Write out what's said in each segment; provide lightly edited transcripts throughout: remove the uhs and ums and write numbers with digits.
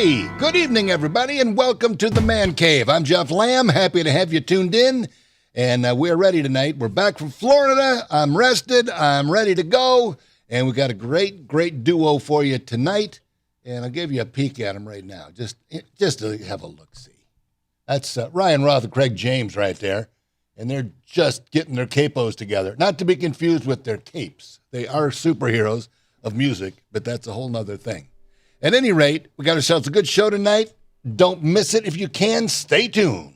Hey, good evening, everybody, and welcome to the Man Cave. I'm Jeff Lamb. Happy to have you tuned in, and we're ready tonight. We're back from Florida. I'm rested. I'm ready to go, and we got a great duo for you tonight, and I'll give you a peek at them right now, just to have a look-see. That's Ryan Roth and Craig James right there, and they're just getting their capos together, not to be confused with their capes. They are superheroes of music, but that's a whole nother thing. At any rate, we got ourselves a good show tonight. Don't miss it if you can. Stay tuned.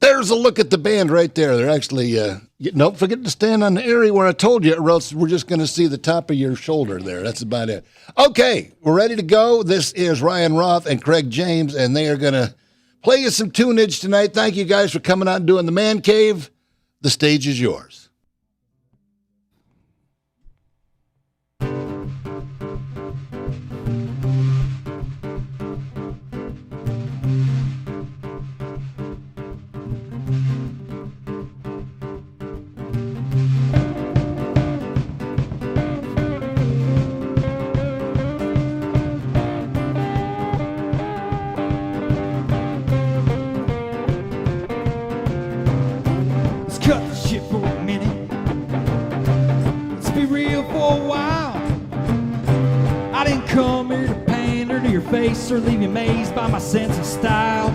There's a look at the band right there. They're actually, don't forget to stand on the area where I told you, or else we're just going to see the top of your shoulder there. That's about it. Okay, we're ready to go. This is Ryan Roth and Craig James, and they are going to play you some tunage tonight. Thank you guys for coming out and doing the Man Cave. The stage is yours. Face or leave you amazed by my sense of style.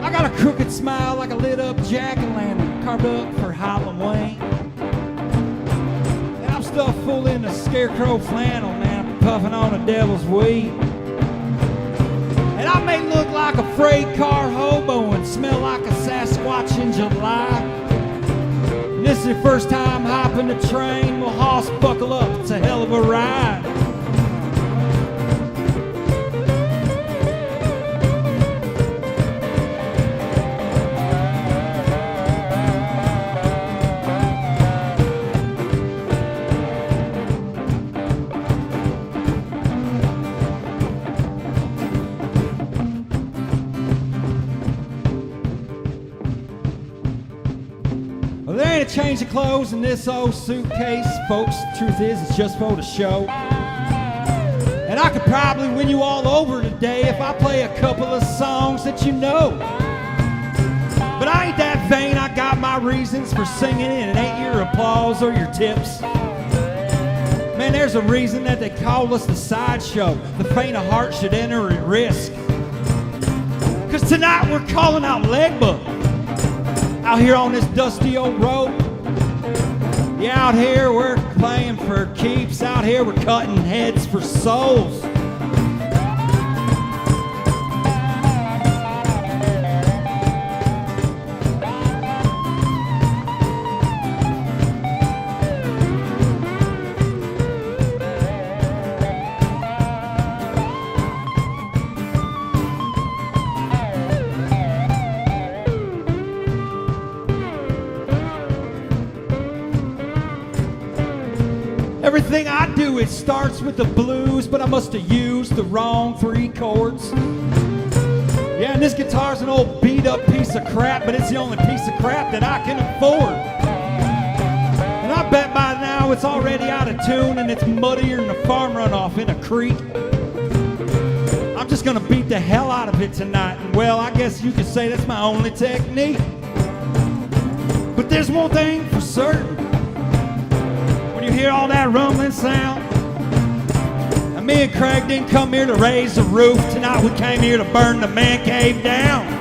I got a crooked smile like a lit up jack-o'-lantern carved up for Halloween. And I'm stuffed full in a scarecrow flannel, man. I'm puffing on a devil's weed. And I may look like a freight car hobo and smell like a Sasquatch in July. And this is your first time hopping the train. Well, hoss, buckle up, it's a hell of a ride. Change of clothes in this old suitcase, folks. Truth is, it's just for the show. And I could probably win you all over today if I play a couple of songs that you know. But I ain't that vain, I got my reasons for singing, and it ain't your applause or your tips. Man, there's a reason that they call us the sideshow. The faint of heart should enter at risk. Cause tonight we're calling out Legba. Out here on this dusty old road. Yeah, out here we're playing for keeps. Out here we're cutting heads for souls. Everything I do, it starts with the blues, but I must have used the wrong 3 chords. Yeah, and this guitar's an old beat-up piece of crap, but it's the only piece of crap that I can afford. And I bet by now it's already out of tune, and it's muddier than a farm runoff in a creek. I'm just just gonna beat the hell out of it tonight. And well, I guess you could say that's my only technique. But there's one thing for certain. When you hear all that rumbling sound, and me and Craig didn't come here to raise the roof. Tonight we came here to burn the man cave down.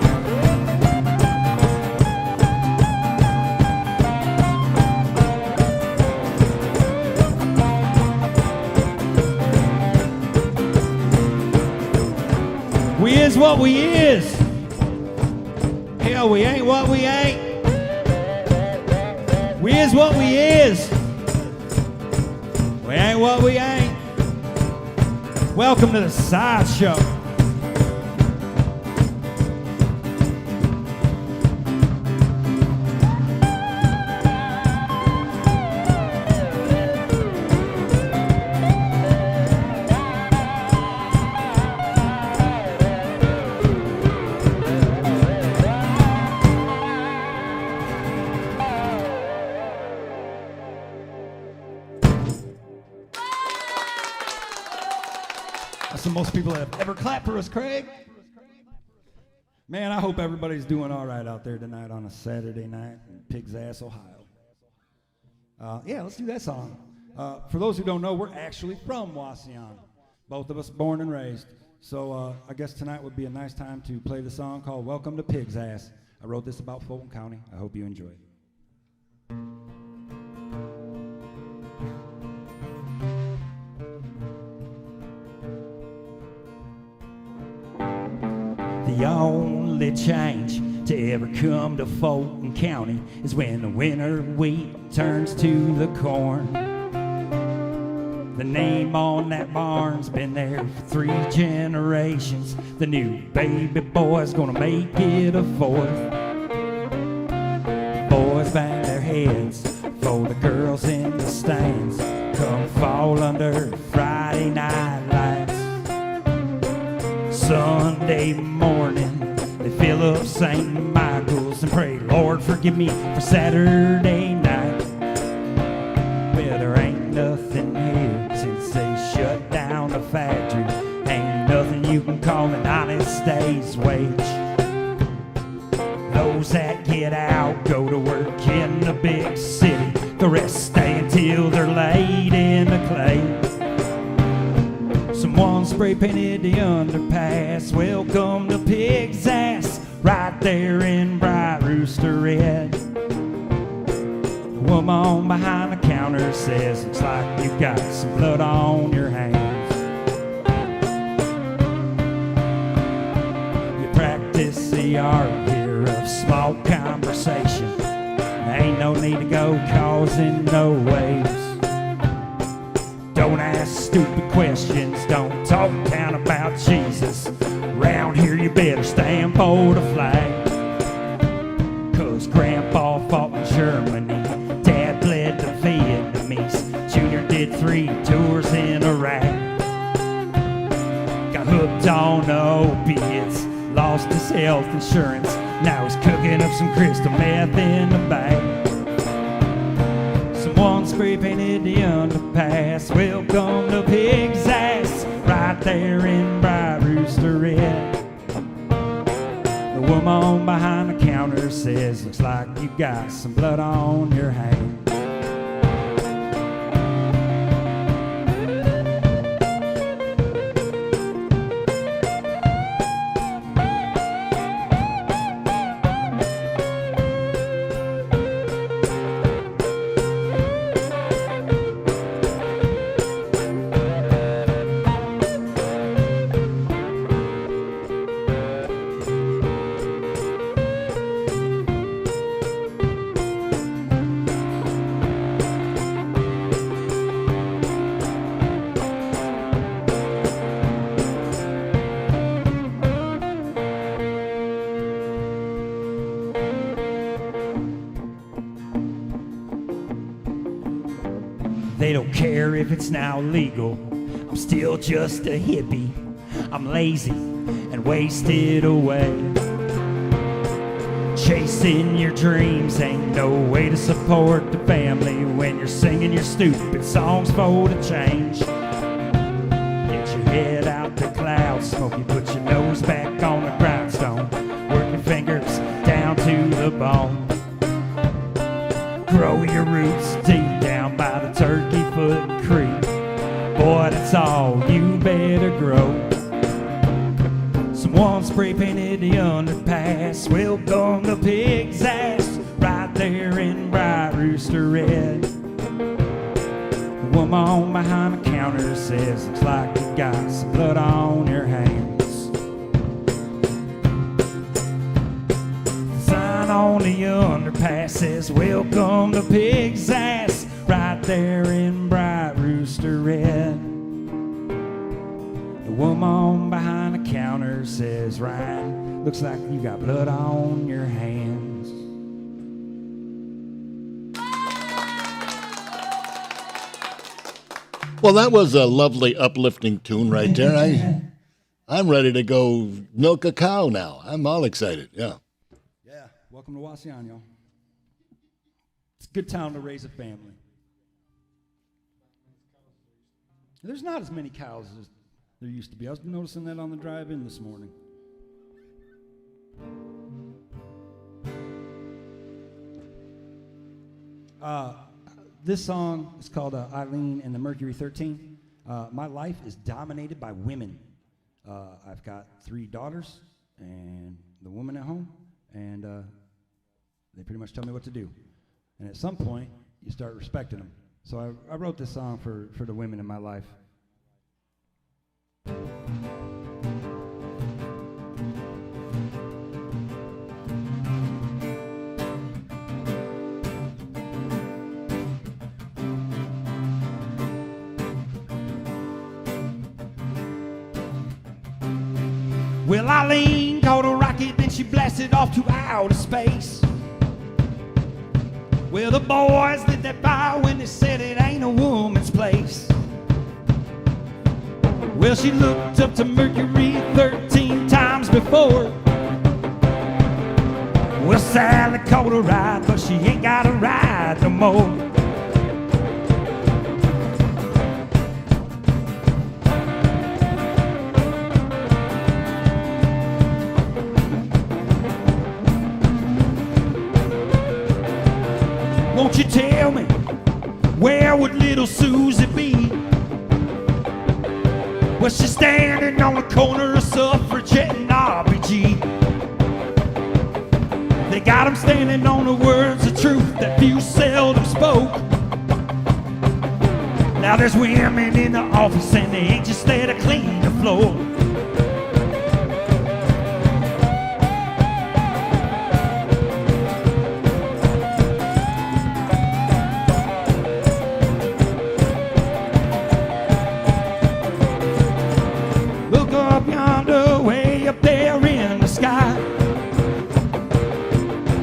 We is what we is. Hell, we ain't what we ain't. We is what we is. We ain't what we ain't. Welcome to the sideshow. That's the most people that have ever clapped for us, Craig. Man, I hope everybody's doing all right out there tonight on a Saturday night in Pig's Ass, Ohio. Yeah, let's do that song. For those who don't know, we're actually from Wauseon. Both of us born and raised. So I guess tonight would be a nice time to play the song called Welcome to Pig's Ass. I wrote this about Fulton County. I hope you enjoy it. The only change to ever come to Fulton County is when the winter wheat turns to the corn. The name on that barn's been there for 3 generations. The new baby boy's gonna make it a 4th. Boys bang their heads for the girls in the stands. Come fall under Friday night lights. Sunday morning, they fill up St. Michael's and pray, Lord, forgive me for Saturday night. Well, there ain't nothing here since they shut down the factory. Ain't nothing you can call an honest day's wage. Those that get out go to work in the big city. The rest stay until they're laid in the clay. Someone spray painted the underpass. Welcome to Pig's Ass, right there in bright rooster red. The woman behind the counter says, looks like you got some blood on your hands. You practice the art here of small conversation. Ain't no need to go causing no waves. Don't ask stupid questions, don't talk down about Jesus. Round here you better stand for the flag. 'Cause Grandpa fought in Germany, Dad bled the Vietnamese, Junior did 3 tours in Iraq. Got hooked on opiates, lost his health insurance. Now he's cooking up some crystal meth in the bag. Someone spray painted the underpass. Welcome to Pig's Ass, right there in bright rooster red. The woman behind the counter says, looks like you got some blood on your hands. They don't care if it's now legal. I'm still just a hippie. I'm lazy and wasted away. Chasing your dreams ain't no way to support the family when you're singing your stupid songs for the change. Get your head out the clouds, smoke, you put boy, that's all you better grow. Someone spray painted the underpass, welcome the pig's ass, right there in bright rooster red. The woman behind the counter says, looks like you got some blood on your hands. The sign on the underpass says, welcome to pig's ass, right there in bright rooster red. The woman behind the counter says, Ryan, looks like you got blood on your hands. Well, that was a lovely, uplifting tune right there. I'm ready to go milk a cow now. I'm all excited, yeah. Yeah, welcome to Wasion, y'all. It's a good town to raise a family. There's not as many cows as there used to be. I was noticing that on the drive in this morning. This song is called Eileen and the Mercury 13. My life is dominated by women. I've got 3 daughters and the woman at home, and they pretty much tell me what to do. And at some point, you start respecting them. So I wrote this song for the women in my life. Well, Eileen caught a rocket, then she blasted off to outer space. Well, the boys lit that fire when they said it ain't a woman's place. Well, she looked up to Mercury 13 times before. Well, Sally caught a ride, but she ain't got a ride no more. Won't you tell me, where would little Susie be? Well, she's standing on the corner of Suffragette and RBG. They got them standing on the words of truth that few seldom spoke. Now there's women in the office and they ain't just there to clean the floor.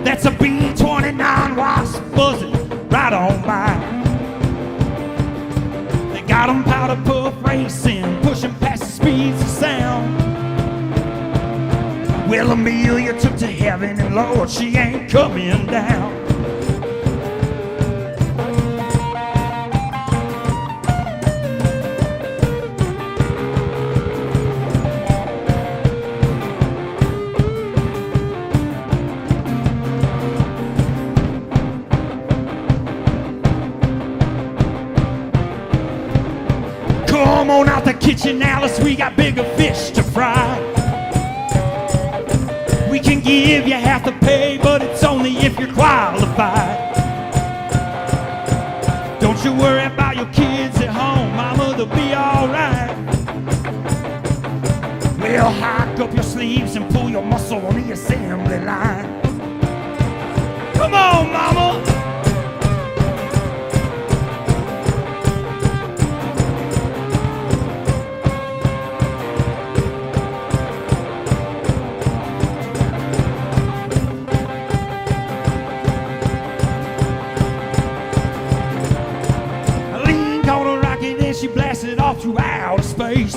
That's a B-29 wasp buzzing right on by. They got them powder puff racing, pushing past the speeds of sound. Well, Amelia took to heaven, and Lord, she ain't coming down. Come on out the kitchen, Alice, we got bigger fish to fry. We can give you half the pay, but it's only if you're qualified. Don't you worry about your kids at home, mama, they'll be alright. Well, hike up your sleeves and pull your muscle on the assembly line. Come on, mama. She blasted off to outer space.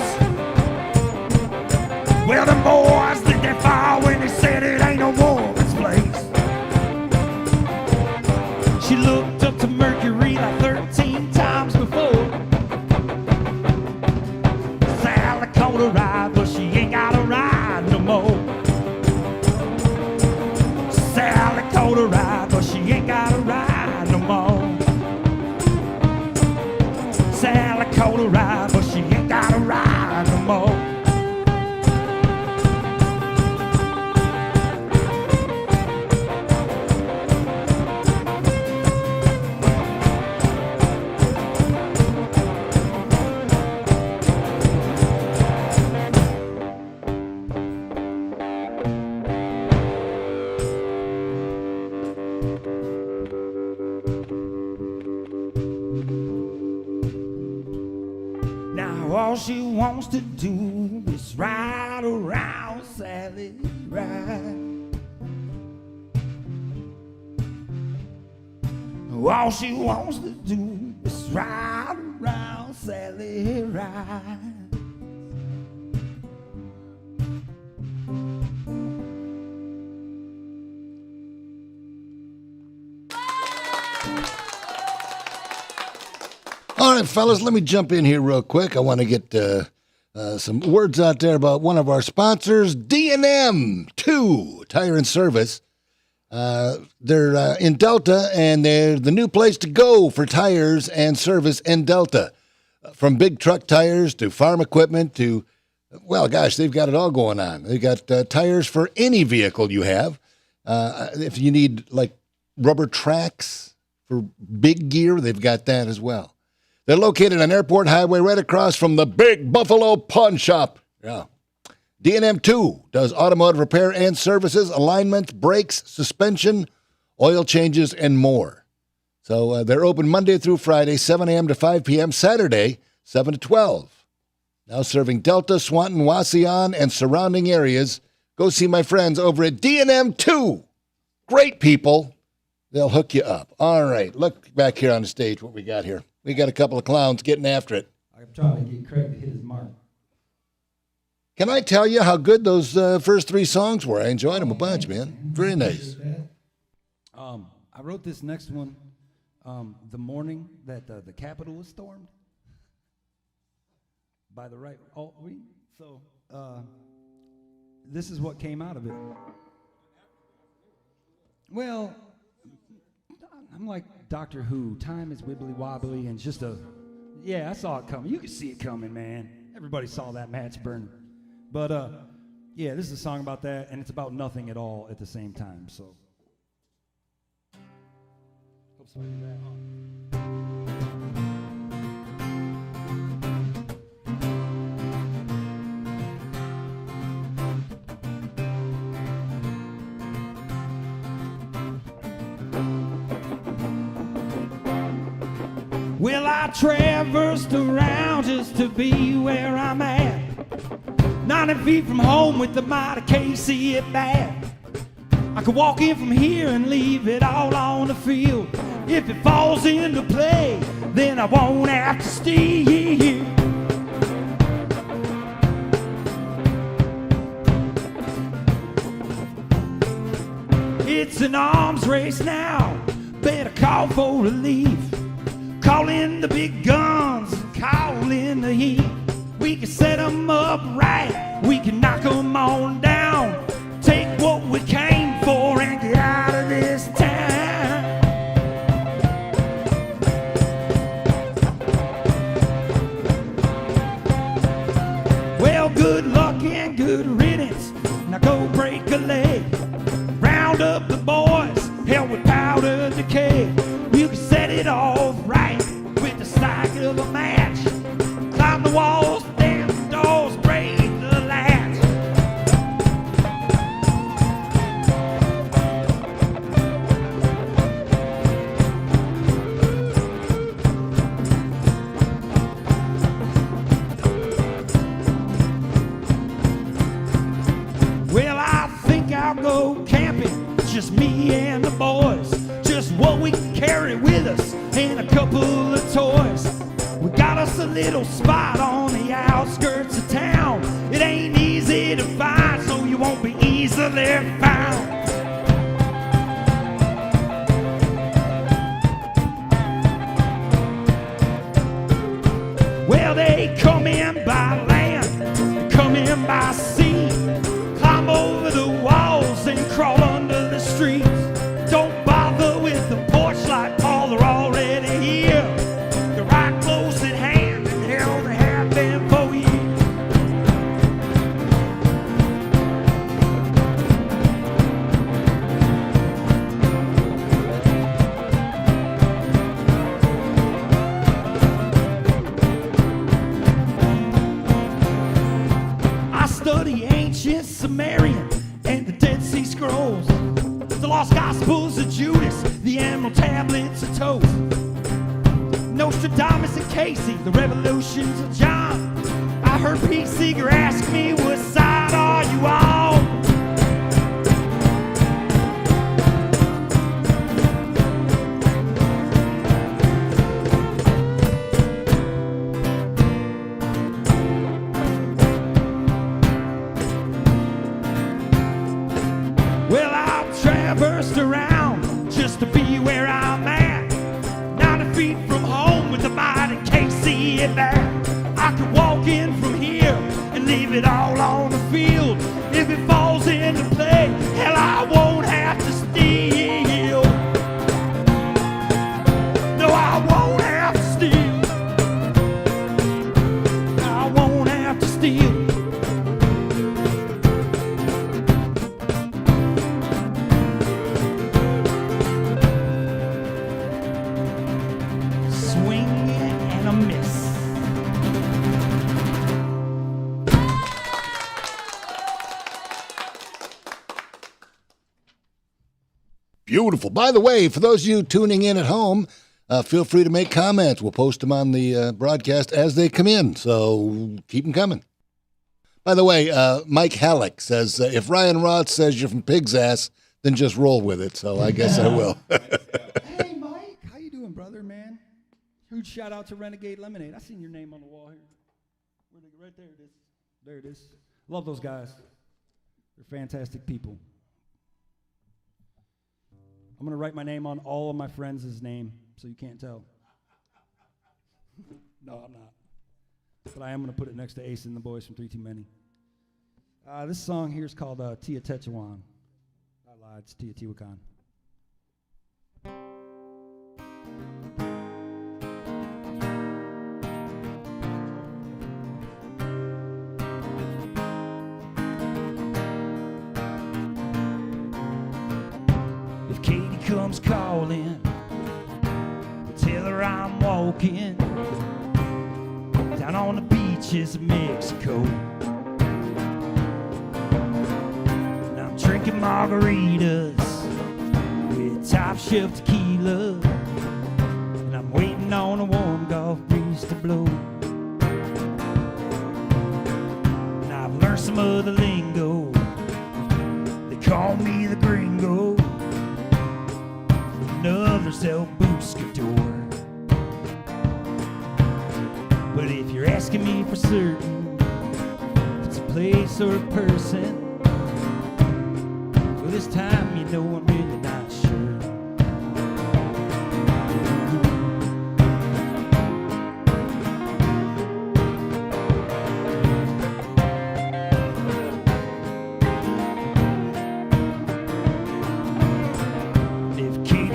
Well, the boys lit that fire when they said it ain't a woman's place. She looked up to Mercury like 13 times before. Sally caught a ride, but she ain't got a ride no more. Sally caught a ride, but she ain't got a ride no more. Sally caught wanna ride, but she ain't gotta ride no more. All she wants to do is ride around Sally Ride. All she wants to do is ride around Sally Ride. All right, fellas, let me jump in here real quick. I want to get some words out there about one of our sponsors, D&M 2 Tire and Service. They're in Delta, and they're the new place to go for tires and service in Delta. From big truck tires to farm equipment to, well, gosh, they've got it all going on. They've got tires for any vehicle you have. If you need, like, rubber tracks for big gear, they've got that as well. They're located on Airport Highway right across from the Big Buffalo Pawn Shop. Yeah. D&M 2 does automotive repair and services, alignment, brakes, suspension, oil changes, and more. So they're open Monday through Friday, 7 a.m. to 5 p.m., Saturday, 7 to 12. Now serving Delta, Swanton, Wauseon, and surrounding areas. Go see my friends over at D&M 2. Great people. They'll hook you up. All right, look back here on the stage what we got here. We got a couple of clowns getting after it. I'm trying to get Craig to hit his mark. Can I tell you how good those first three songs were? I enjoyed them a bunch, man. Very nice. I wrote this next one the morning that the Capitol was stormed by the right alt-wing. So this is what came out of it. Well, I'm like Doctor Who. Time is wibbly wobbly, and just I saw it coming. You could see it coming, man. Everybody saw that match burning. But this is a song about that, and it's about nothing at all at the same time. So, hope so. Well, I traversed around just to be where I'm at. 90 feet from home with the mighty KC at bat. I could walk in from here and leave it all on the field. If it falls into play, then I won't have to steal. It's an arms race now. Better call for relief. Call in the big guns, call in the heat. We can set them up right, we can knock them on down. Take what we came for and get out of this town. Well, good luck and good riddance. Now go break a leg. Round up the boys, hell with powder decay. You can set it off right with the style of a match. Climb the walls, damn the doors, break the latch. Well, I think I'll go camping, just me and the boys. Just what we can carry with us and a couple of toys. We got us a little spot on the outskirts of town. It ain't easy to find, so you won't be easily found. Well, they come in by land, come in by sea, climb over the walls and crawl under the streets. Don't bother with the porch light, Paul, they're already here. They're right close at hand, and they're study ancient Sumerian and the Dead Sea Scrolls, the lost Gospels of Judas, the Emerald Tablets of Toth, Nostradamus and Casey, the Revolutions of John. I heard Pete Seeger ask me, what side are you on? Well, I've traversed around just to be where I'm at. 90 feet from home with the mighty KC at that. I could walk in from here and leave it all on the field. If it falls into play, hell, I won't have to steal. No, I won't have to steal. I won't have to steal. Beautiful. By the way, for those of you tuning in at home, feel free to make comments. We'll post them on the broadcast as they come in, so keep them coming. By the way, Mike Halleck says, if Ryan Roth says you're from Pig's Ass, then just roll with it, so I guess I will. Hey, Mike. How you doing, brother, man? Huge shout out to Renegade Lemonade. I seen your name on the wall here. Right there it is. There it is. Love those guys. They're fantastic people. I'm going to write my name on all of my friends' name so you can't tell. No, I'm not. But I am going to put it next to Ace and the boys from Three Too Many. This song here is called Tia Techuan. I lied, it's Tia Tehuacan. Comes calling, tell her I'm walking down on the beaches of Mexico. And I'm drinking margaritas with top shelf tequila, and I'm waiting on a warm Gulf breeze to blow. And I've learned some of the lingo, they call me the gringo. Others El Buscador. But if you're asking me for certain if it's a place or a person, well, this time you know I'm really not sure.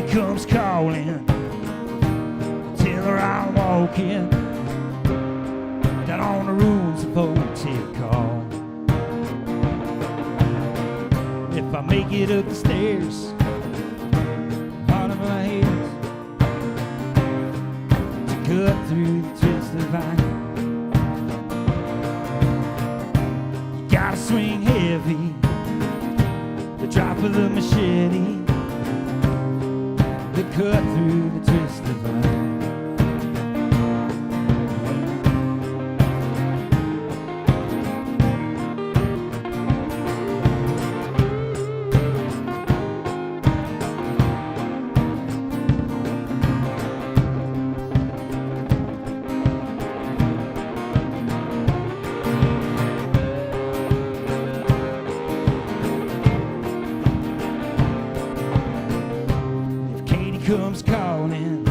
Comes calling, tell her I'm walking down on the ruins of Hotel Call. If I make it up the stairs, part of my head to cut through the twisted vine. You gotta swing heavy, the drop of the machete. Cut through the twisted vine. Comes calling,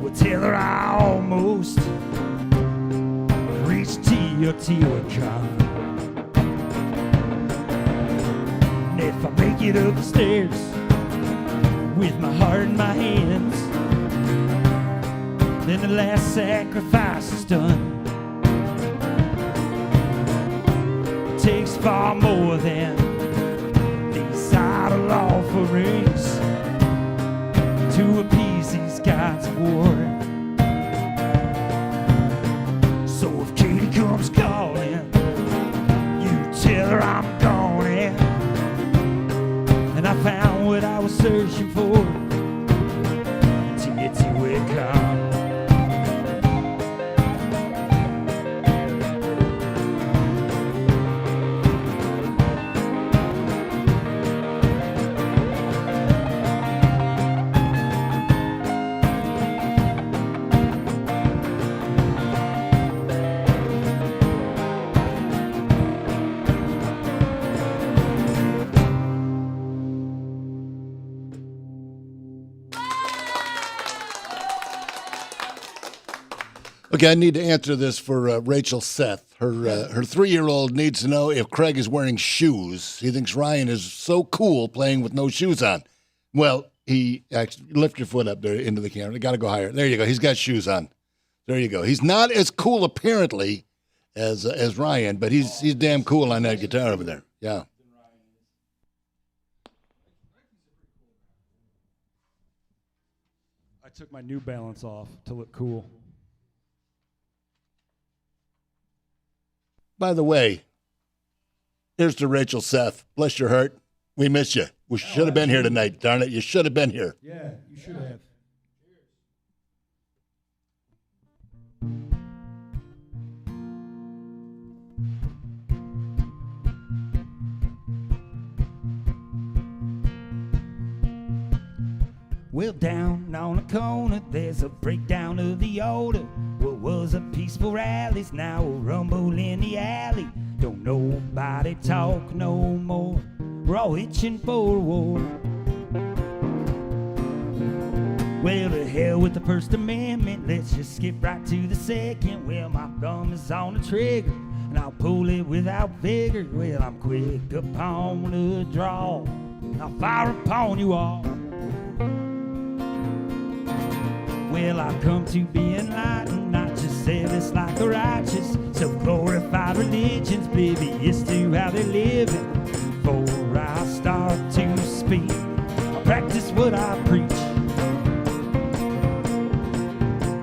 well, tell her I almost reached Teotihuacan. And if I make it up the stairs with my heart in my hands, then the last sacrifice is done. It takes far more than these idol offerings to appease these gods of war. So if Katie comes calling, searching for to get to where it comes. Okay, I need to answer this for Rachel Seth. Her 3-year-old needs to know if Craig is wearing shoes. He thinks Ryan is so cool playing with no shoes on. Well, he actually lift your foot up there into the camera. You got to go higher. There you go. He's got shoes on. There you go. He's not as cool apparently as Ryan, but he's damn cool on that guitar over there. Yeah. I took my New Balance off to look cool. By the way, here's to Rachel Seth. Bless your heart. We miss you. We should have been here tonight, darn it. You should have been here. Yeah, you should have. Well, down on the corner, there's a breakdown of the order. What was a peaceful rally's now a rumble in the alley. Don't nobody talk no more. We're all itching for a war. Well, to hell with the First Amendment. Let's just skip right to the second. Well, my thumb is on the trigger, and I'll pull it without vigor. Well, I'm quick upon the draw. I'll fire upon you all. Well, I've come to be enlightened, not just zealous like the righteous. So glorified religions, oblivious to how they're living. Before I start to speak, I practice what I preach.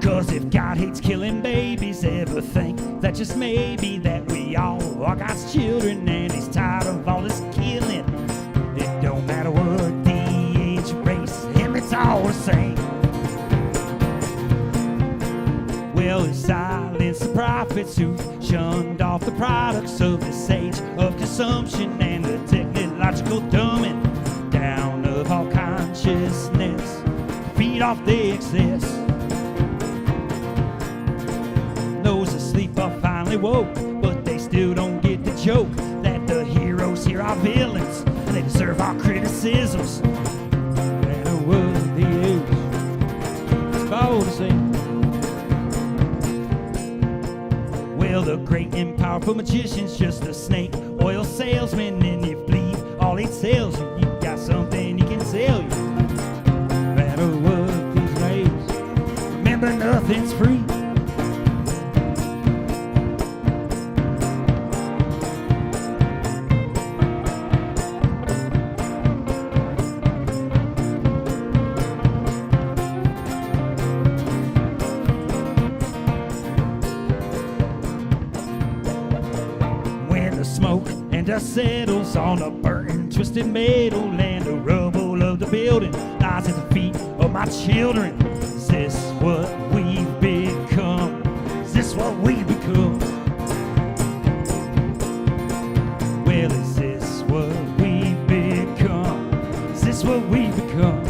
'Cause if God hates killing babies, ever think that just maybe that we all are God's children and he's tired of all this killing? It don't matter what the age, race, him, it's all the same. Well, he silenced the prophets who shunned off the products of this age of consumption and the technological dumbing down of all consciousness, feed off the excess. Those asleep are finally woke, but they still don't get the joke that the heroes here are villains and they deserve our criticisms. And a worthy age, it's bold to say. Well, the great and powerful magician's just a snake oil salesman, and if bleed all he sells you, you got something he can sell you. No matter what these days, remember nothing's free. Dust settles on a burnt, twisted metal, and the rubble of the building lies at the feet of my children. Is this what we've become? Is this what we've become? Well, is this what we've become? Is this what we've become?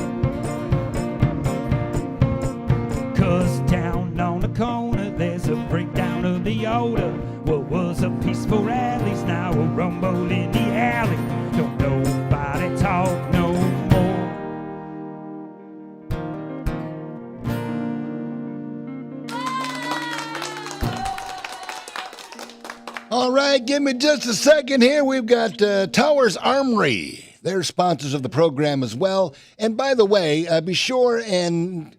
'Cause down on the corner there's a breakdown of the order. What was a peaceful rally's now a rumble in the alley. Don't nobody talk no more. All right, give me just a second here. We've got Towers Armory. They're sponsors of the program as well. And by the way, be sure and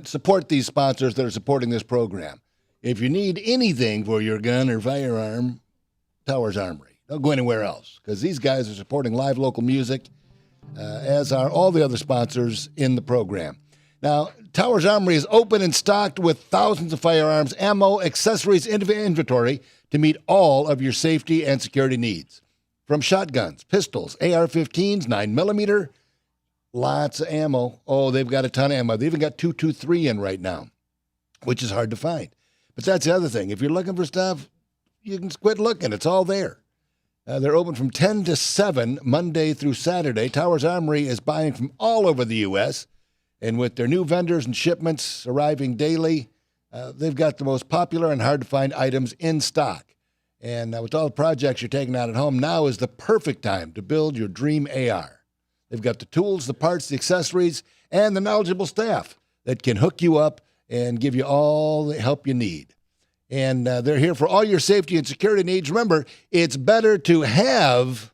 support these sponsors that are supporting this program. If you need anything for your gun or firearm, Towers Armory. Don't go anywhere else, because these guys are supporting live local music, as are all the other sponsors in the program. Now, Towers Armory is open and stocked with thousands of firearms, ammo, accessories, and inventory to meet all of your safety and security needs. from shotguns, pistols, AR-15s, 9mm, lots of ammo. Oh, they've got a ton of ammo. They even got 223 in right now, which is hard to find. But that's the other thing. If you're looking for stuff, you can quit looking. It's all there. They're open from 10 to 7, Monday through Saturday. Towers Armory is buying from all over the U.S., and with their new vendors and shipments arriving daily, they've got the most popular and hard-to-find items in stock. And with all the projects you're taking out at home, now is the perfect time to build your dream AR. They've got the tools, the parts, the accessories, and the knowledgeable staff that can hook you up and give you all the help you need. And they're here for all your safety and security needs. Remember, it's better to have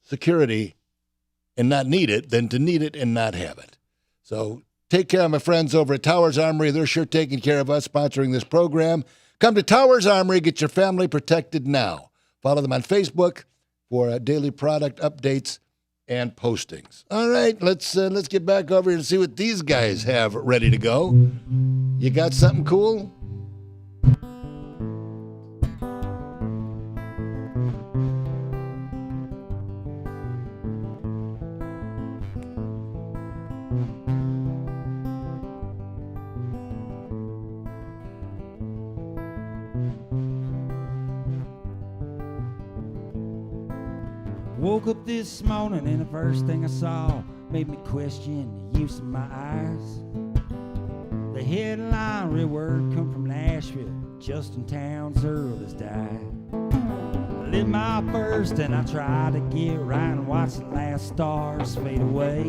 security and not need it than to need it and not have it. So take care of my friends over at Towers Armory. They're sure taking care of us, sponsoring this program. Come to Towers Armory. Get your family protected now. Follow them on Facebook for daily product updates and postings. All right, let's get back over here and see what these guys have ready to go. You got something cool? Woke up this morning and the first thing I saw made me question the use of my eyes. The headline read word come from Nashville, Justin Towns Earl has died. I lit my first and I tried to get right and watch the last stars fade away.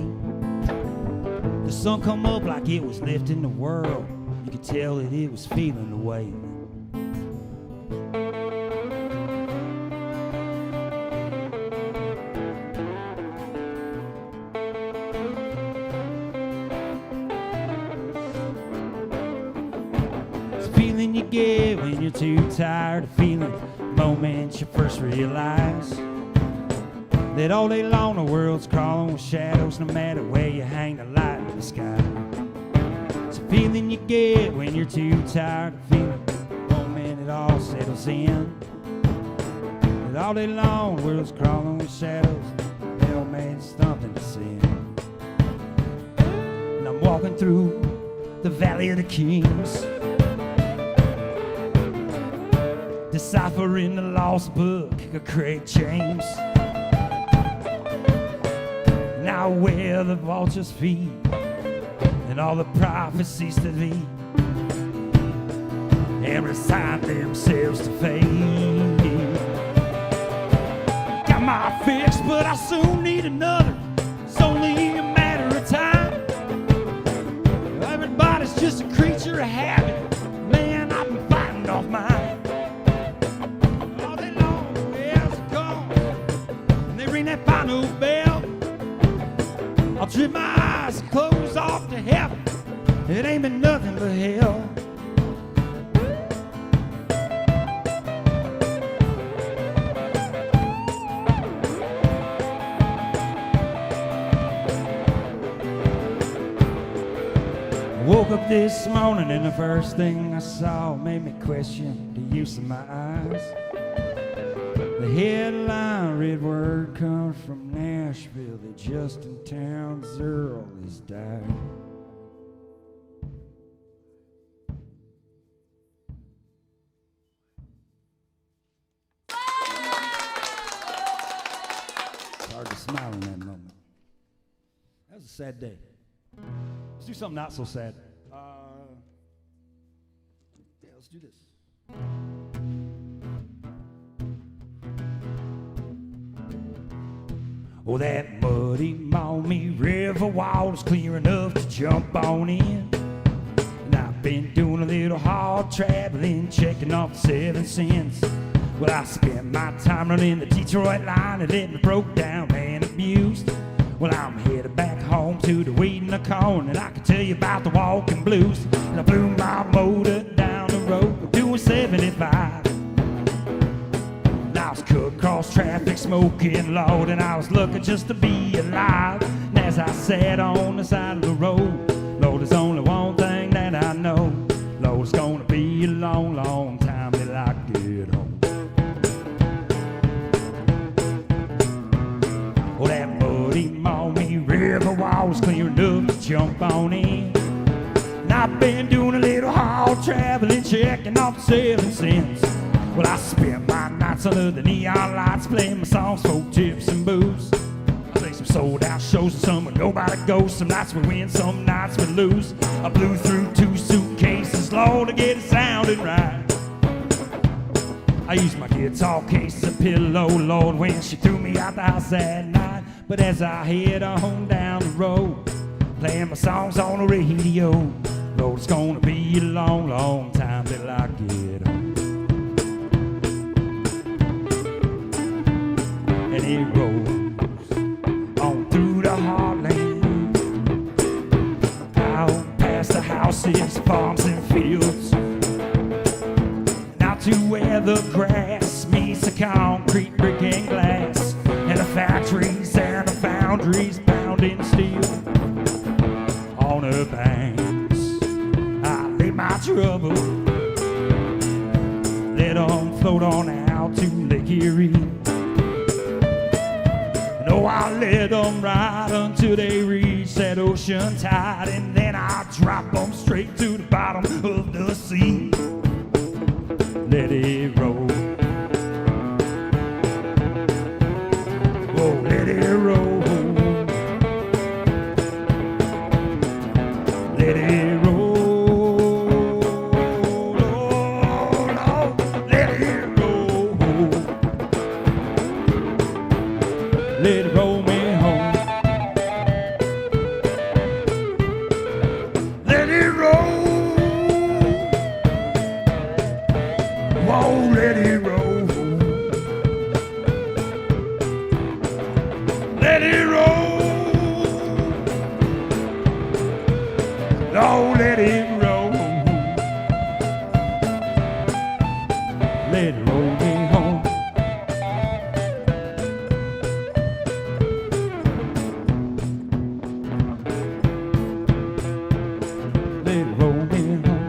The sun come up like it was lifting the world. You could tell that it was feeling the way. You get when you're too tired of feeling the moment you first realize that all day long the world's crawling with shadows no matter where you hang the light in the sky. It's a feeling you get when you're too tired of feeling the moment it all settles in, that all day long the world's crawling with shadows, hell man, it's something to sin. And I'm walking through the valley of the kings, deciphering the lost book of Craig James. Now where the vultures feed and all the prophecies to lead and resign themselves to fate. Got my fix, but I soon need another. It's only a matter of time. Everybody's just a creature of habit. Man, I've been fighting off mine. That final bell, I'll trip my eyes and close off to heaven. It ain't been nothing but hell. I woke up this morning and the first thing I saw made me question the use of my eyes. The headline read word comes from Nashville that Justin Towns Earl has died. It's hard to smile in that moment. That was a sad day. Let's do something not so sad. Yeah, let's do this. Oh, that muddy Maumee River wall is clear enough to jump on in. And I've been doing a little hard traveling, checking off the 7 cents. Well, I spent my time running the Detroit line and letting it broke down and abused. Well, I'm headed back home to the weed in the corn, and I can tell you about the walking blues. And I blew my motor down the road doing 75. I was cut across traffic, smoking loud, and I was looking just to be alive. And as I sat on the side of the road, Lord, there's only one thing that I know. Lord, it's gonna be a long, long time till I get home. checking off 7 cents. Well, I spend my nights under the neon lights, playing my songs for tips and booze. I play some sold out shows, and some go by the ghost. Some nights we win, some nights we lose. I blew through 2 suitcases, Lord, to get it sounding right. I used my guitar case as a pillow, Lord, when she threw me out the house that night. But as I head on down the road, playing my songs on the radio, Lord, it's gonna be a long, long time till I get home. And it rolls on through the heartland, out past the houses, farms and fields, to where the grass meets the concrete, brick and glass, and the factories and the foundries pounding steel. On the banks, I lay my trouble, let them float on out to Lake Erie. No, I let them ride until they reach that ocean tide, and then I drop them straight to the bottom of the sea. Let it roll. Oh, let it roll. Let it roll. Oh, no. Let it roll. Let it roll me home. Let it roll. Whoa, let it roll. Let it roll. Oh, let it roll. Let it roll me home. Let it roll me home.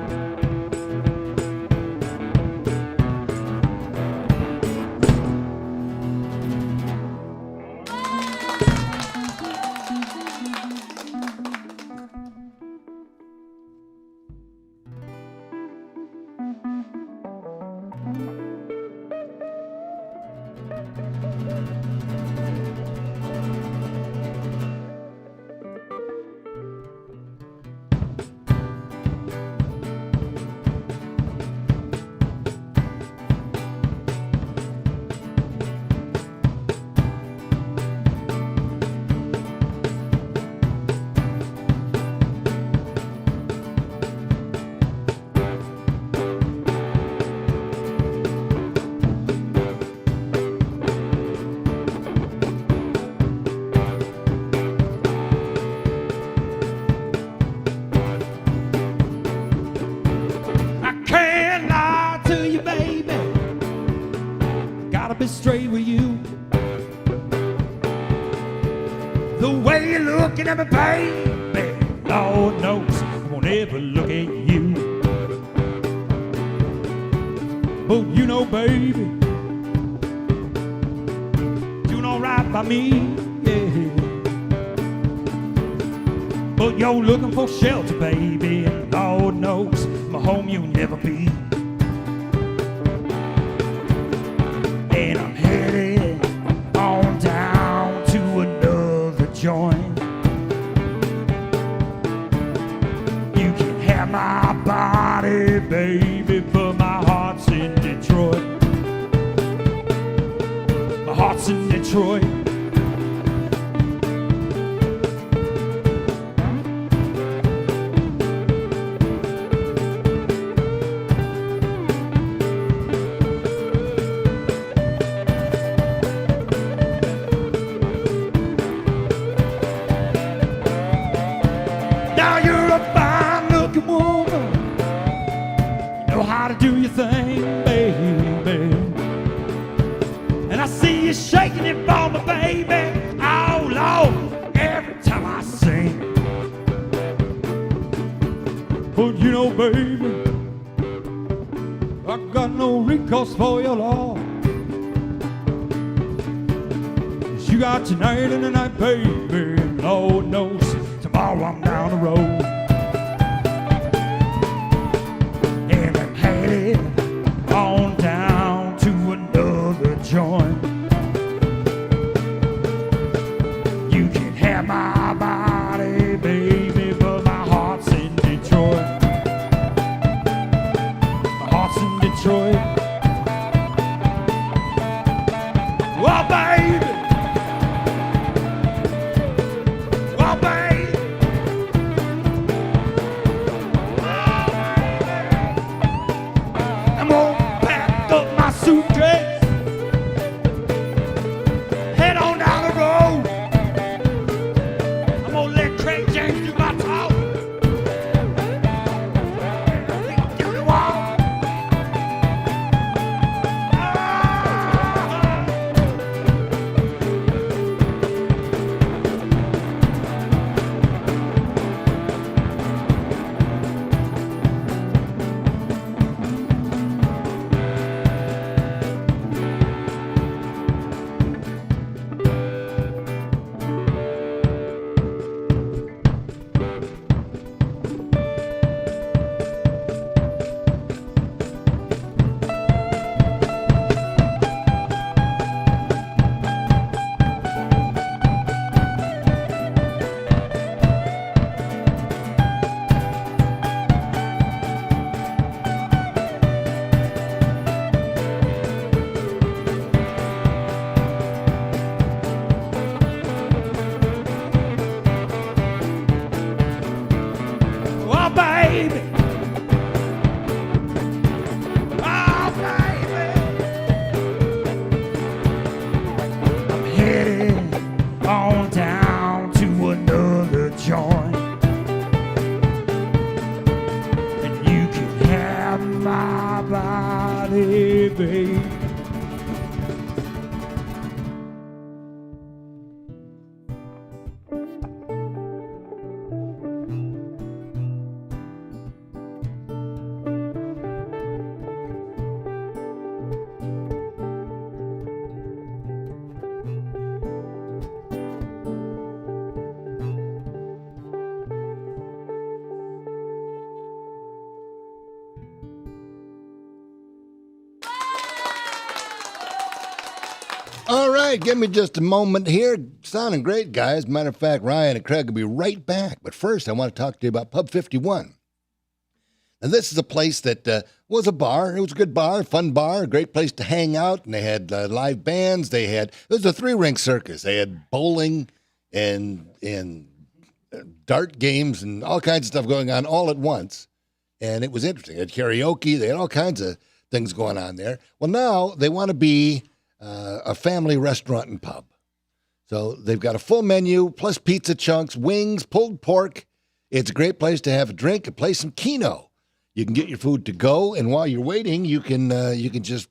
Straight with you. The way you're looking at me, baby, Lord knows I won't ever look at you. But you know, baby, doing all right by me, yeah. But you're looking for shelter, baby, and Lord knows my home you'll never be. And I'm headed on down to another joint. You can have my body, baby, but my heart's in Detroit. My heart's in Detroit. Now you're a fine-looking woman. You know how to do your thing, baby. And I see you shaking it for me, baby. Oh, Lord, every time I sing. But you know, baby, I got no recourse for your law. 'Cause you got tonight and tonight, baby, and Lord knows tomorrow I'm down the road. And I'm suitcase. Head on down the road. I'm gonna let Craig James do my talk. Do the walk. All right, give me just a moment here. Sounding great, guys. Matter of fact, Ryan and Craig will be right back. But first, I want to talk to you about Pub 51. Now, this is a place that was a bar. It was a good bar, fun bar, a great place to hang out. And they had live bands. It was a three-ring circus. They had bowling and dart games and all kinds of stuff going on all at once. And it was interesting. They had karaoke. They had all kinds of things going on there. Well, now they want to be a family restaurant and pub. So they've got a full menu, plus pizza chunks, wings, pulled pork. It's a great place to have a drink and play some Keno. You can get your food to go, and while you're waiting, you can just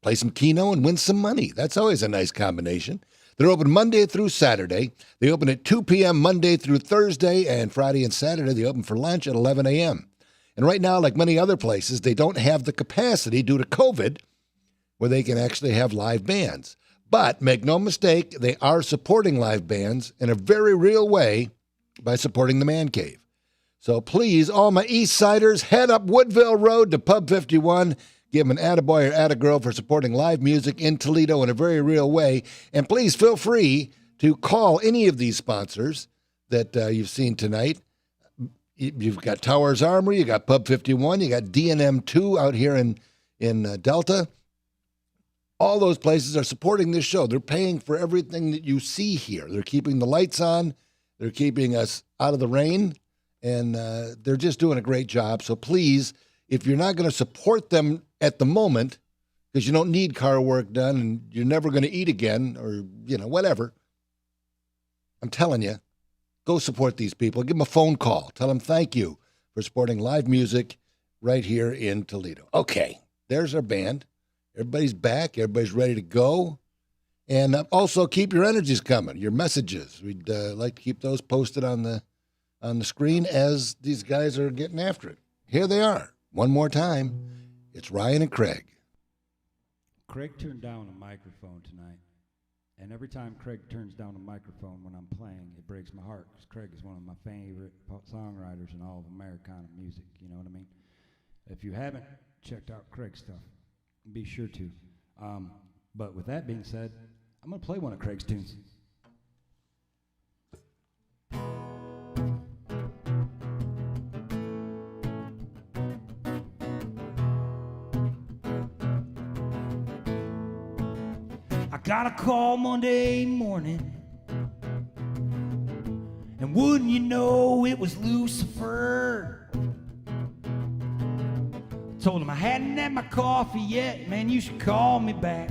play some Keno and win some money. That's always a nice combination. They're open Monday through Saturday. They open at 2 p.m. Monday through Thursday, and Friday and Saturday they open for lunch at 11 a.m. And right now, like many other places, they don't have the capacity due to COVID where they can actually have live bands. But make no mistake, they are supporting live bands in a very real way by supporting the Man Cave. So please, all my East Siders, head up Woodville Road to Pub 51. Give them an attaboy or attagirl for supporting live music in Toledo in a very real way. And please feel free to call any of these sponsors that you've seen tonight. You've got Towers Armory, you got Pub 51, you got D&M 2 out here in Delta. All those places are supporting this show. They're paying for everything that you see here. They're keeping the lights on. They're keeping us out of the rain. And they're just doing a great job. So please, if you're not going to support them at the moment, because you don't need car work done and you're never going to eat again or, whatever, I'm telling you, go support these people. Give them a phone call. Tell them thank you for supporting live music right here in Toledo. Okay, there's our band. Everybody's back. Everybody's ready to go. And also keep your energies coming, your messages. We'd like to keep those posted on the screen as these guys are getting after it. Here they are. One more time. It's Ryan and Craig. Craig turned down a microphone tonight. And every time Craig turns down a microphone when I'm playing, it breaks my heart, because Craig is one of my favorite songwriters in all of Americana music. You know what I mean? If you haven't checked out Craig's stuff, be sure to. But with that being said, I'm going to play one of Craig's tunes. I got a call Monday morning, and wouldn't you know it was Lucifer. Told him I hadn't had my coffee yet, man, you should call me back.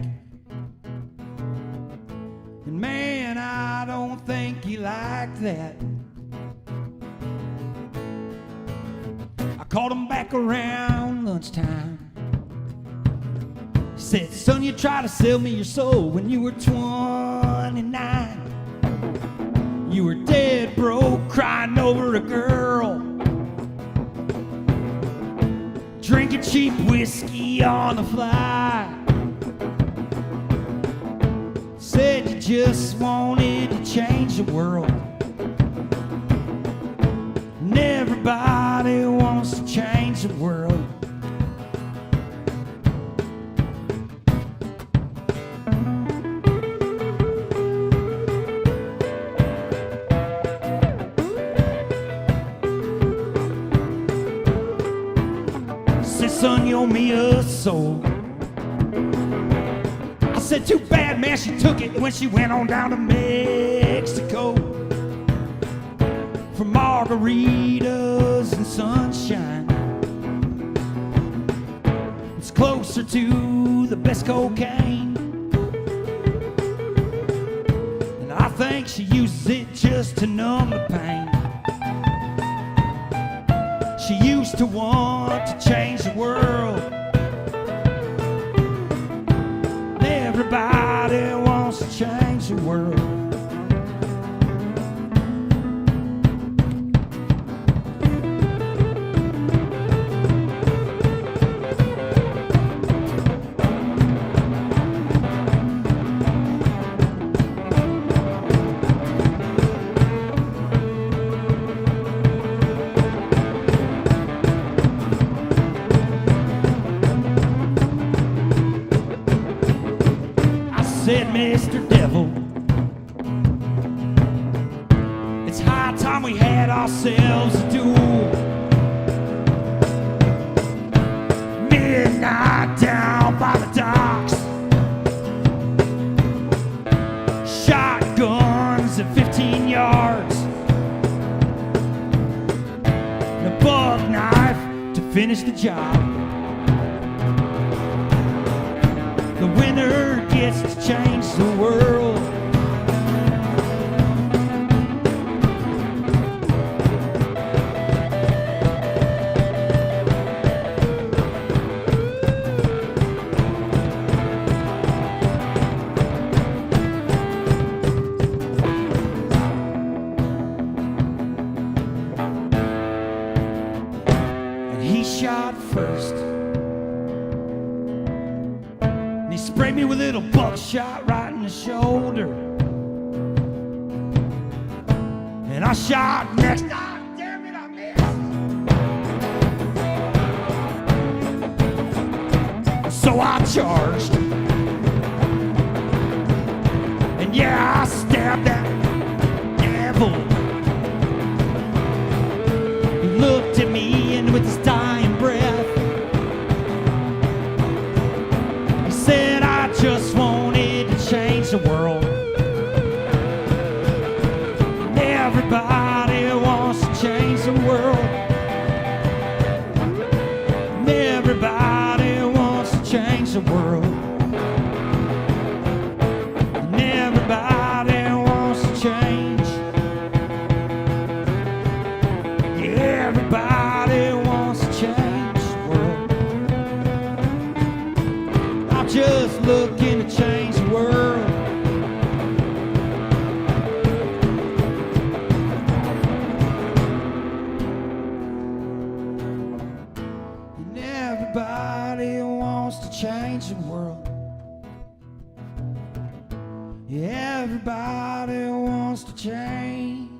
And man, I don't think he liked that. I called him back around lunchtime. He said, son, you tried to sell me your soul when you were 29. You were dead broke, crying over a girl, drinking cheap whiskey on the fly. Said you just wanted to change the world. And everybody wants to change the world. Said, son, you owe me a soul. I said, too bad, man, she took it when she went on down to Mexico for margaritas and sunshine. It's closer to the best cocaine, and I think she uses it just to numb the pain. She used to want to change the world. Everybody wants to change the world. Said, Mr. Devil, it's high time we had ourselves a duel. Midnight down by the docks, shotguns at 15 yards, and a buck knife to finish the job. The winner gets to change the world. And he shot first. He sprayed me with a little buckshot right in the shoulder. And I shot next. Ah, damn it, I missed. So I charged. And yeah, I stabbed that devil. He looked at me and with his dying breath said, I just wanted to change the world. And everybody wants to change the world. And everybody wants to change the world. And everybody wants to change. Yeah, everybody wants to change the world. Just looking to change the world. And everybody wants to change the world. Yeah, everybody wants to change.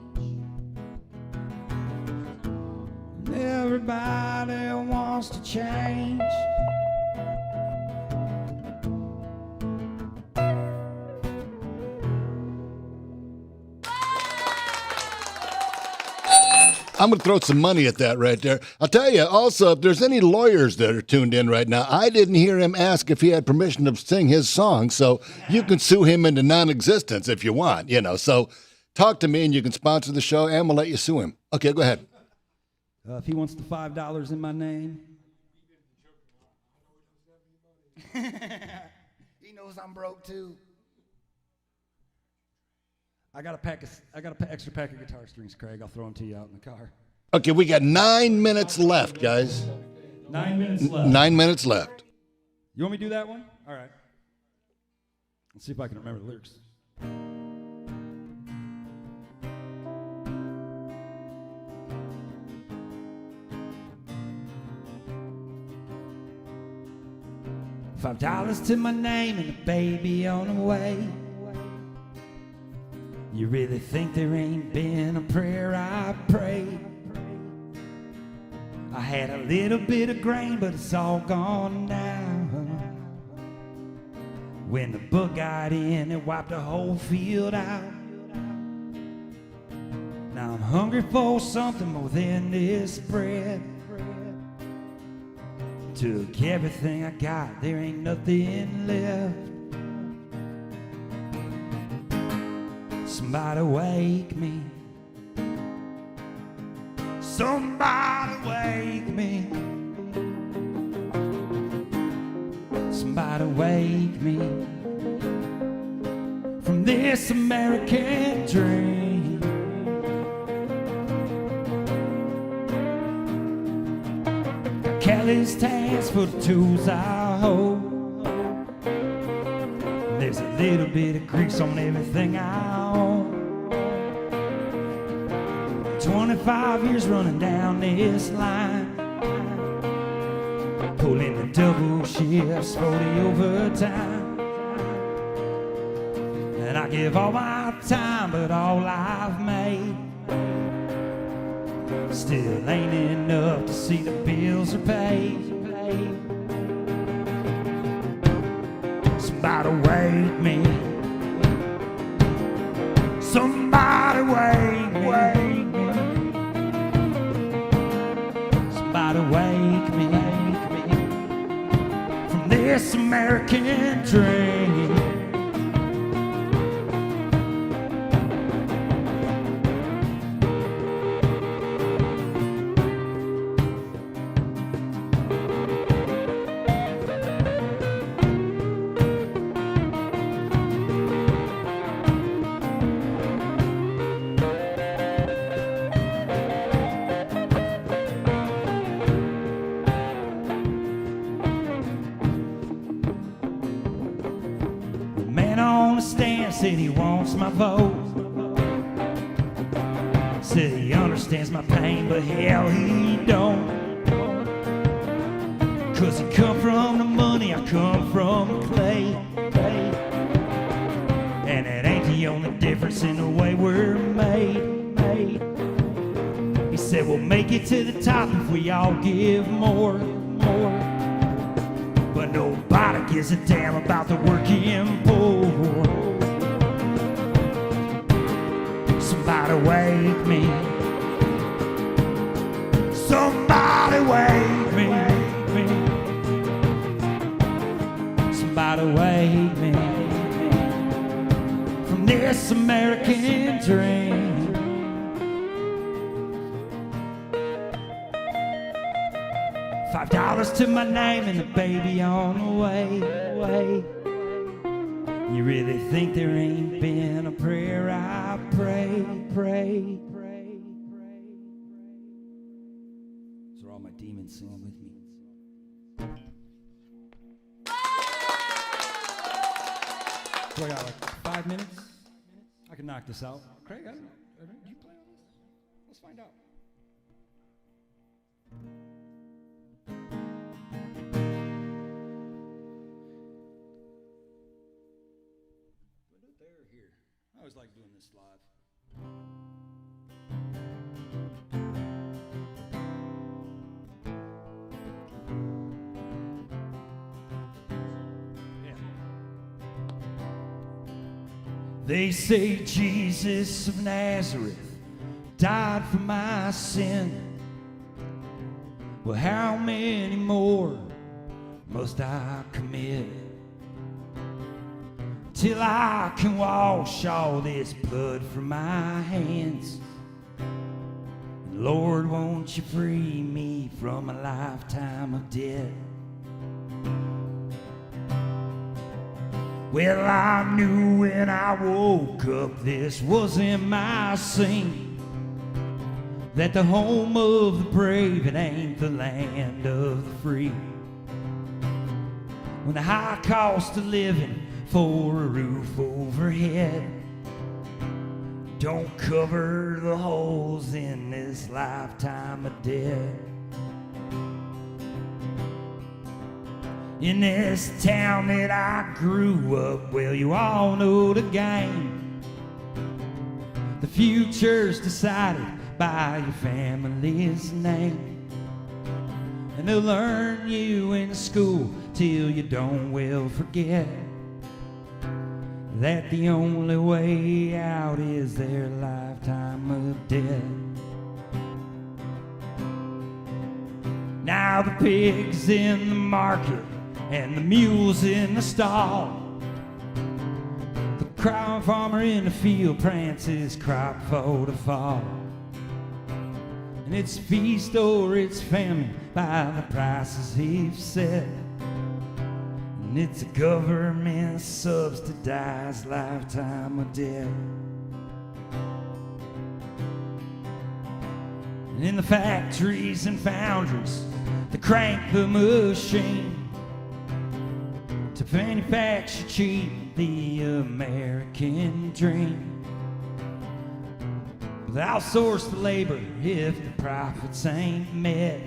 And everybody wants to change. I'm going to throw some money at that right there. I'll tell you also, if there's any lawyers that are tuned in right now, I didn't hear him ask if he had permission to sing his song, so you can sue him into non-existence if you want, you know. So talk to me and you can sponsor the show and we'll let you sue him. Okay, go ahead. If he wants the $5 in my name. He knows I'm broke too. I got an extra pack of guitar strings, Craig. I'll throw them to you out in the car. Okay, we got 9 minutes left, guys. 9 minutes left. 9 minutes left. You want me to do that one? All right. Let's see if I can remember the lyrics. $5 to my name and a baby on the way. You really think there ain't been a prayer I prayed? I had a little bit of grain, but it's all gone now. When the bug got in, it wiped the whole field out. Now I'm hungry for something more than this bread. Took everything I got, there ain't nothing left. Somebody wake me. Somebody wake me. Somebody wake me from this American dream. Got Kelly's task for the tools I hold. There's a little bit of grease on everything I own. 25 years running down this line, pulling the double shifts for the overtime. And I give all my time, but all I've made still ain't enough to see the bills are paid. Somebody wake me. Somebody wake me. Somebody wake me from this American dream. Said he wants my vote. Said he understands my pain, but hell he don't. 'Cause he come from the money, I come from the clay. And it ain't the only difference in the way we're made. He said we'll make it to the top if we all give more. But nobody gives a damn about the working poor. Somebody wake me. Somebody wake me. Somebody wake me from this American dream. $5 to my name and the baby on the way. You really think there ain't been a prayer I pray. So are all my demons singing with me? So I got like 5 minutes. I can knock this out. Craig, do you play on this? Let's find out. I always like doing this live. Yeah. They say Jesus of Nazareth died for my sin. Well, how many more must I commit till I can wash all this blood from my hands? Lord, won't you free me from a lifetime of debt? Well, I knew when I woke up this wasn't my scene, that the home of the brave, it ain't the land of the free. When the high cost of living for a roof overhead don't cover the holes in this lifetime of debt. In this town that I grew up, well, you all know the game. The future's decided by your family's name, and they'll learn you in school till you don't well forget that the only way out is their lifetime of debt. Now the pig's in the market and the mule's in the stall. The crop farmer in the field plants his crop for the fall. And it's feast or it's famine by the prices he's set. And it's a government subsidized lifetime of debt. And in the factories and foundries, they crank the machine to manufacture cheap the American dream. They outsource the labor if the profits ain't met,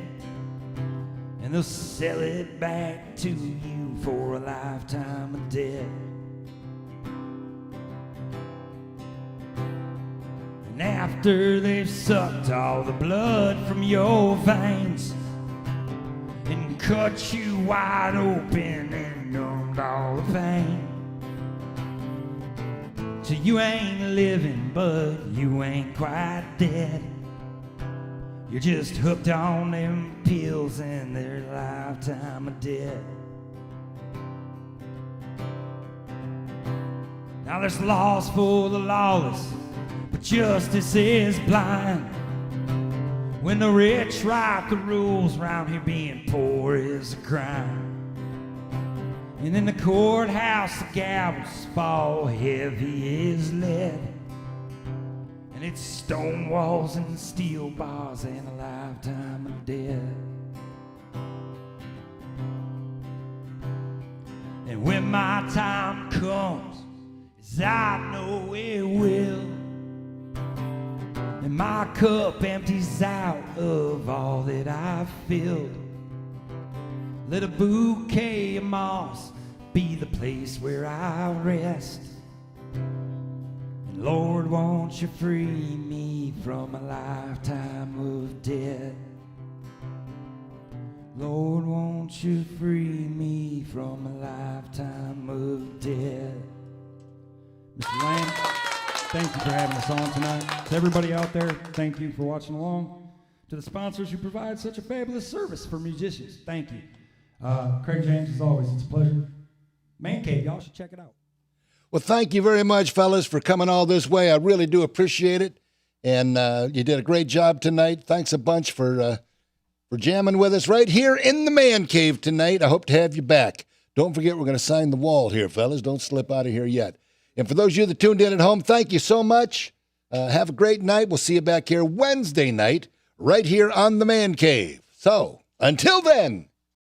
and they'll sell it back to you for a lifetime of debt. And after they've sucked all the blood from your veins and cut you wide open and numbed all the pain, so you ain't living, but you ain't quite dead. You're just hooked on them pills and their lifetime of debt. Now there's laws for the lawless, but justice is blind. When the rich write the rules, round here being poor is a crime. And in the courthouse the gavels fall heavy as lead, and it's stone walls and steel bars and a lifetime of debt. And when my time comes, as I know it will, and my cup empties out of all that I've filled, let a bouquet of moss be the place where I rest. And Lord, won't you free me from a lifetime of debt? Lord, won't you free me from a lifetime of debt? Mr. Lamb, thank you for having us on tonight. To everybody out there, thank you for watching along. To the sponsors who provide such a fabulous service for musicians, thank you. Craig James, as always, it's a pleasure. Man Cave, y'all should check it out. Well, thank you very much, fellas, for coming all this way. I really do appreciate it. And you did a great job tonight. Thanks a bunch for jamming with us right here in the Man Cave tonight. I hope to have you back. Don't forget, we're going to sign the wall here, fellas. Don't slip out of here yet. And for those of you that tuned in at home, thank you so much. Have a great night. We'll see you back here Wednesday night, right here on the Man Cave. So, until then.